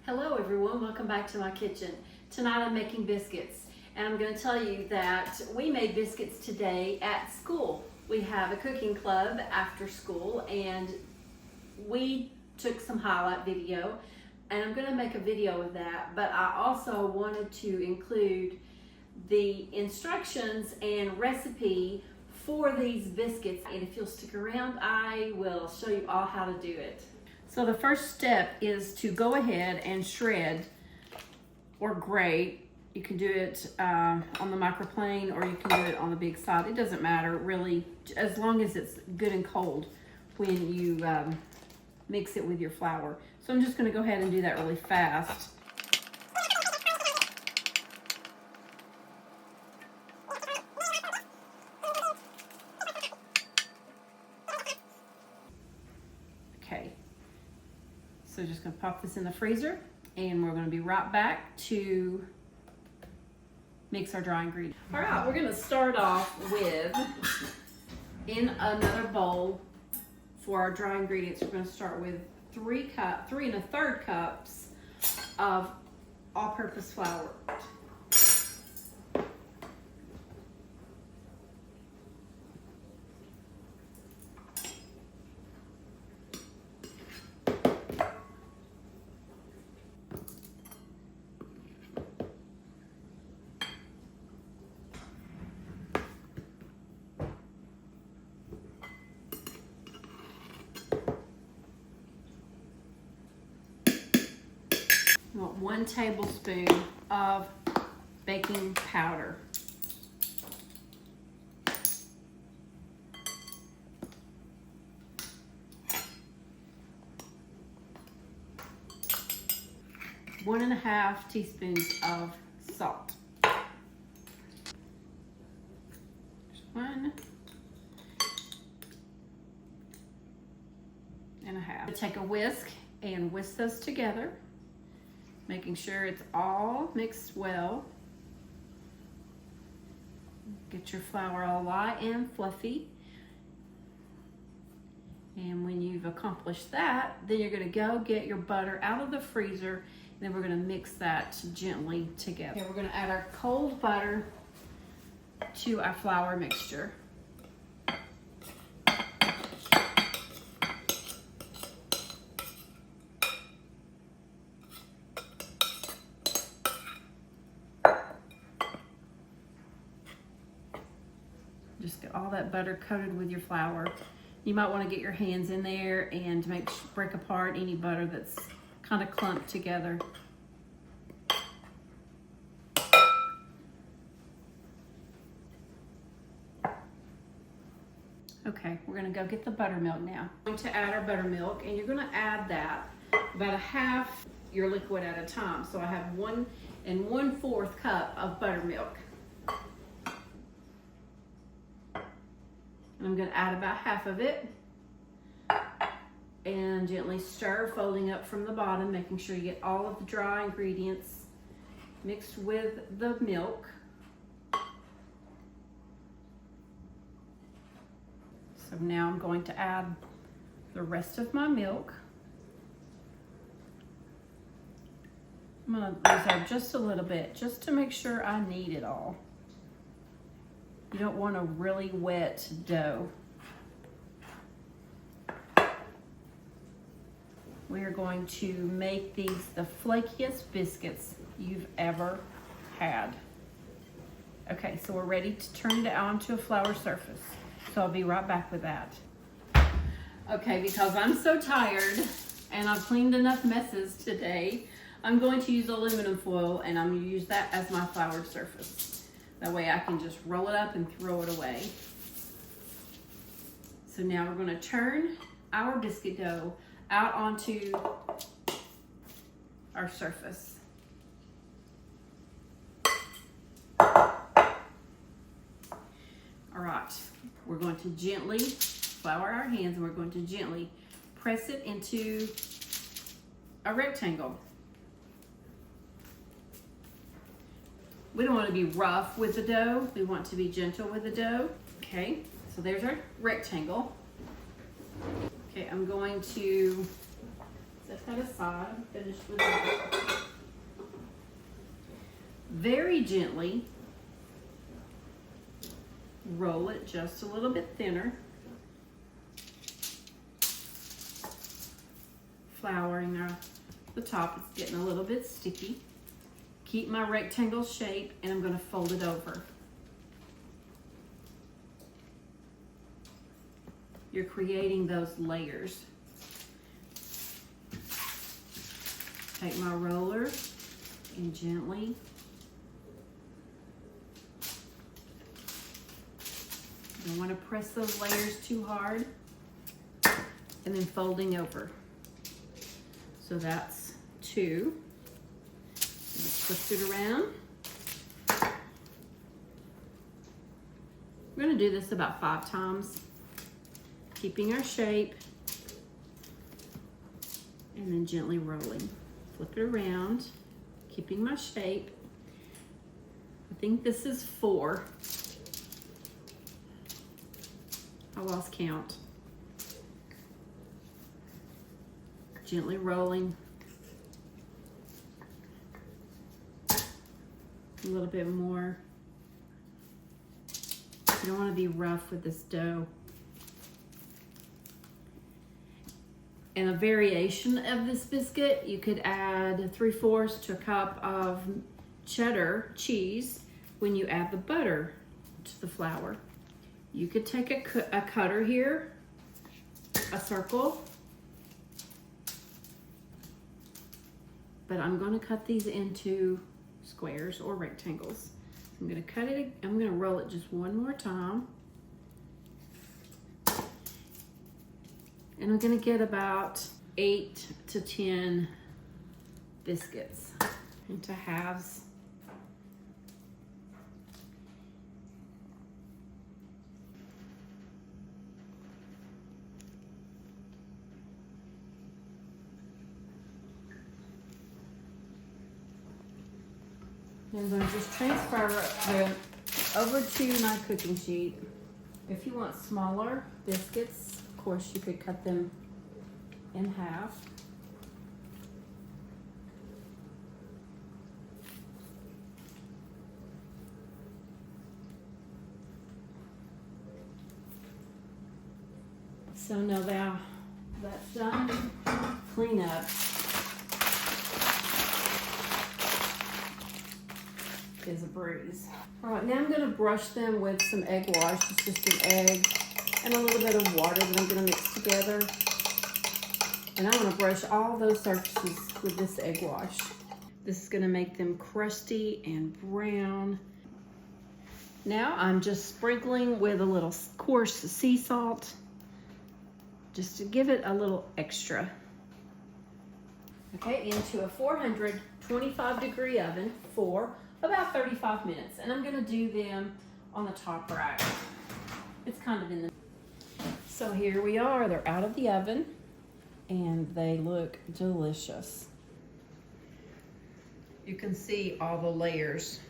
Hello everyone, welcome back to my kitchen. Tonight I'm making biscuits and I'm going to tell you that we made biscuits today at school. We have a cooking club after school and we took some highlight video and I'm going to make a video of that, but I also wanted to include the instructions and recipe for these biscuits, and if you'll stick around I will show you all how to do it. So the first step is to go ahead and shred or grate. You can do it on the microplane or you can do it on the big side. It doesn't matter really, as long as it's good and cold when you mix it with your flour. So I'm just going to go ahead and do that really fast. Okay. So just gonna pop this in the freezer and we're gonna be right back to mix our dry ingredients. All right, we're gonna start off with, in another bowl for our dry ingredients, we're gonna start with 3 1/3 cups of all-purpose flour. I want 1 tablespoon of baking powder. One and a half teaspoons of salt. Just 1 and a half. Take a whisk and whisk those together, making sure it's all mixed well. Get your flour all light and fluffy. And when you've accomplished that, then you're gonna go get your butter out of the freezer, and then we're gonna mix that gently together. Okay, we're gonna add our cold butter to our flour mixture. Just get all that butter coated with your flour. You might want to get your hands in there and break apart any butter that's kind of clumped together. Okay, we're going to go get the buttermilk now. We're going to add our buttermilk, and you're going to add that about 1/2 your liquid at a time. So I have 1 1/4 cup of buttermilk. I'm going to add about 1/2 of it and gently stir, folding up from the bottom, making sure you get all of the dry ingredients mixed with the milk. So now I'm going to add the rest of my milk. I'm going to reserve just a little bit just to make sure I need it all. You don't want a really wet dough. We are going to make these the flakiest biscuits you've ever had. Okay, so we're ready to turn it onto a flour surface. So I'll be right back with that. Okay, because I'm so tired and I've cleaned enough messes today, I'm going to use aluminum foil and I'm going to use that as my flour surface. That way I can just roll it up and throw it away. So now we're going to turn our biscuit dough out onto our surface. All right, we're going to gently flour our hands and we're going to gently press it into a rectangle. We don't want to be rough with the dough. We want to be gentle with the dough. Okay, so there's our rectangle. Okay, I'm going to set that aside. I'm finished with that. very gently roll it just a little bit thinner, flouring the top. It's getting a little bit sticky. Keep my rectangle shape, and I'm going to fold it over. You're creating those layers. Take my roller and gently you don't want to press those layers too hard, and then folding over. So that's 2. Let's twist it around. We're going to do this about 5 times, keeping our shape, and then gently rolling. Flip it around, keeping my shape. I think this is 4. I lost count. Gently rolling. A little bit more. You don't want to be rough with this dough. And a variation of this biscuit, you could add 3/4 to a cup of cheddar cheese when you add the butter to the flour. You could take a cutter here, a circle, but I'm going to cut these into squares or rectangles. I'm going to cut it, I'm going to roll it just one more time. And I'm going to get about 8 to 10 biscuits into halves. I'm going to just transfer them over to my cooking sheet. If you want smaller biscuits, of course you could cut them in half. So now that's done, clean up. Is a breeze. All right, now I'm going to brush them with some egg wash. It's just an egg and a little bit of water that I'm going to mix together. And I want to brush all those surfaces with this egg wash. This is going to make them crusty and brown. Now I'm just sprinkling with a little coarse sea salt, just to give it a little extra. Okay, into a 425-degree oven for about 35 minutes, and I'm going to do them on the top rack. It's kind of in the... So here we are. They're out of the oven, and they look delicious. You can see all the layers